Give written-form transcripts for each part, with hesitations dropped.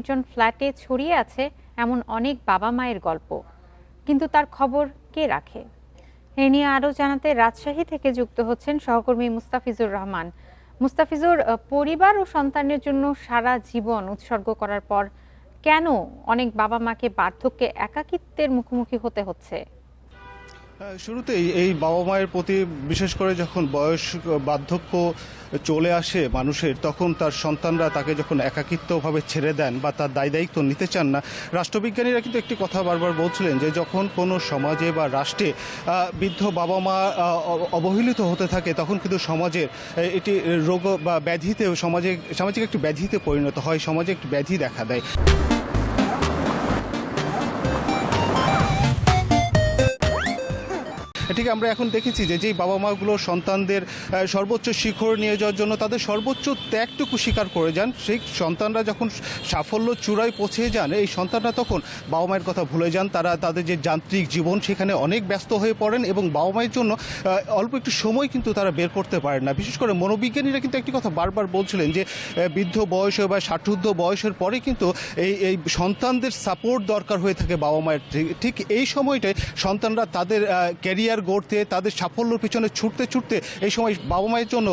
নির্জন ফ্ল্যাটে ছড়িয়ে আছে এমন অনেক বাবা মায়ের গল্প, কিন্তু তার খবর কে রাখে? এ নিয়ে আরও জানাতে রাজশাহী থেকে যুক্ত হচ্ছেন সহকর্মী মুস্তাফিজুর রহমান। মুস্তাফিজুর, পরিবার ও সন্তানের জন্য সারা জীবন উৎসর্গ করার পর কেন অনেক বাবা মাকে বার্ধক্যে একাকিত্বের মুখোমুখি হতে হচ্ছে? শুরুতেই এই বাবা মায়ের প্রতি, বিশেষ করে যখন বয়স বার্ধক্য চলে আসে মানুষের, তখন তার সন্তানরা তাকে যখন একাকিত্বভাবে ছেড়ে দেন বা তার দায়িত্ব নিতে চান না, রাষ্ট্রবিজ্ঞানীরা কিন্তু একটি কথা বারবার বলছিলেন যে যখন কোনো সমাজে বা রাষ্ট্রে বৃদ্ধ বাবা মা অবহেলিত হতে থাকে, তখন কিন্তু সমাজের এটি রোগ বা ব্যাধিতে সামাজিক একটি ব্যাধিতে পরিণত হয়, সমাজে একটি ব্যাধি দেখা দেয়। ঠিক আমরা এখন দেখেছি যে যেই বাবা মাগুলো সন্তানদের সর্বোচ্চ শিখর নিয়ে যাওয়ার জন্য তাদের সর্বোচ্চ ত্যাগটুকু স্বীকার করে যান, সেই সন্তানরা যখন সাফল্য চূড়ায় পৌঁছে যান, এই সন্তানরা তখন বাবা মায়ের কথা ভুলে যান। তারা তাদের যে যান্ত্রিক জীবন সেখানে অনেক ব্যস্ত হয়ে পড়েন এবং বাবা মায়ের জন্য অল্প একটু সময় কিন্তু তারা বের করতে পারেন না। বিশেষ করে মনোবিজ্ঞানীরা কিন্তু একটি কথা বারবার বলছিলেন যে বৃদ্ধ বয়সে বা ষাটোর্ধ্ব বয়সের পরে কিন্তু এই সন্তানদের সাপোর্ট দরকার হয়ে থাকে বাবা মায়ের। ঠিক এই সময়টায় সন্তানরা তাদের ক্যারিয়ার গড়তে, তাদের সাফল্যের পিছনে ছুটতে ছুটতে এই সময় বাবা মায়ের জন্য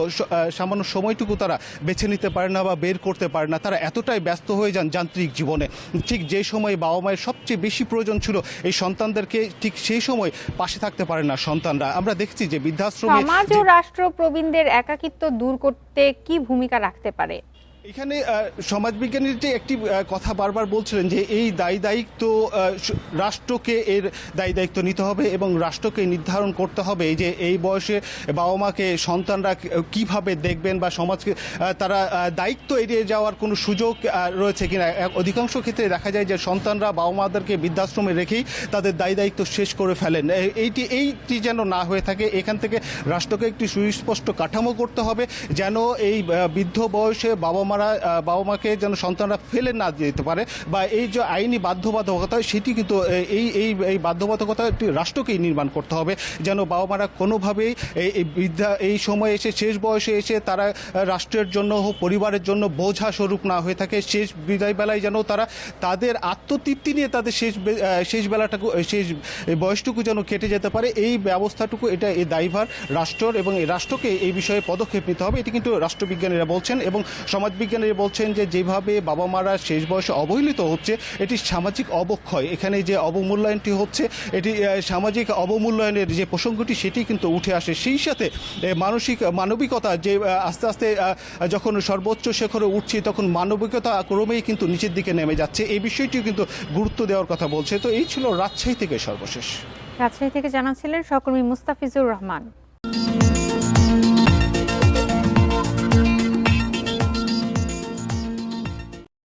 সামান্য সময়টুকু তারা বেছে নিতে পারে না বা বের করতে পারে না। তারা এতটাই ব্যস্ত হয়ে যান যান্ত্রিক জীবনে। ঠিক যে সময় বাবা মায়ের সবচেয়ে বেশি প্রয়োজন ছিল এই সন্তানদেরকে, ঠিক সেই সময় পাশে থাকতে পারে না সন্তানরা। আমরা দেখছি যে বৃদ্ধাশ্রমে সমাজ ও রাষ্ট্র প্রবীণদের একাকিত্ব দূর করতে কি ভূমিকা রাখতে পারে? এখানে সমাজবিজ্ঞানীর যে একটি কথা বারবার বলছিলেন যে এই দায়িত্ব রাষ্ট্রকে এর দায়িত্ব নিতে হবে এবং রাষ্ট্রকে নির্ধারণ করতে হবে যে এই বয়সে বাবা মাকে সন্তানরা কিভাবে দেখবেন বা সমাজকে তারা দায়িত্ব এড়িয়ে যাওয়ার কোনো সুযোগ রয়েছে কিনা। অধিকাংশ ক্ষেত্রে দেখা যায় যে সন্তানরা বাবা মাদেরকে বৃদ্ধাশ্রমে রেখেই তাদের দায়িত্ব শেষ করে ফেলেন। এইটি যেন না হয়ে থাকে, এখান থেকে রাষ্ট্রকে একটি সুস্পষ্ট কাঠামো করতে হবে যেন এই বৃদ্ধ বয়সে বাবা মাকে যেন সন্তানরা ফেলে না যেতে পারে, বা এই যে আইনি বাধ্যবাধকতা সেটি কিন্তু এই বাধ্যবাধকতা একটি রাষ্ট্রকেই নির্মাণ করতে হবে যেন বাবা মারা কোনোভাবেই এই সময়ে এসে, শেষ বয়সে এসে তারা রাষ্ট্রের জন্য হোক পরিবারের জন্য বোঝা স্বরূপ না হয়ে থাকে। শেষ বিদায় বেলায় যেন তারা তাদের আত্মতৃপ্তি নিয়ে তাদের শেষ বেলাটাকে, শেষ বয়সটুকু যেন কেটে যেতে পারে। এই ব্যবস্থাটুকু, এই দায়ভার রাষ্ট্রের এবং এই রাষ্ট্রকে এই বিষয়ে পদক্ষেপ নিতে হবে। এটি কিন্তু রাষ্ট্রবিজ্ঞানীরা বলছেন এবং সমাজবিজ্ঞানীরা বলছেন যে যেভাবে বাবা মারা শেষ বয়সে অবহেলিত হচ্ছে, এটি সামাজিক অবক্ষয়। এখানে যে অবমূল্যায়নটি হচ্ছে, এটি সামাজিক অবমূল্যায়নের যে প্রসঙ্গটি সেটি কিন্তু উঠে আসে। সেই সাথে মানবিকতা যে আস্তে আস্তে যখন সর্বোচ্চ শিখরে উঠছে, তখন মানবিকতা ক্রমেই কিন্তু নিচের দিকে নেমে যাচ্ছে। এই বিষয়টিও কিন্তু গুরুত্ব দেওয়ার কথা বলছে। তো এই ছিল রাজশাহী থেকে সর্বশেষ। রাজশাহী থেকে জানাচ্ছিলেন সহকর্মী মুস্তাফিজুর রহমান।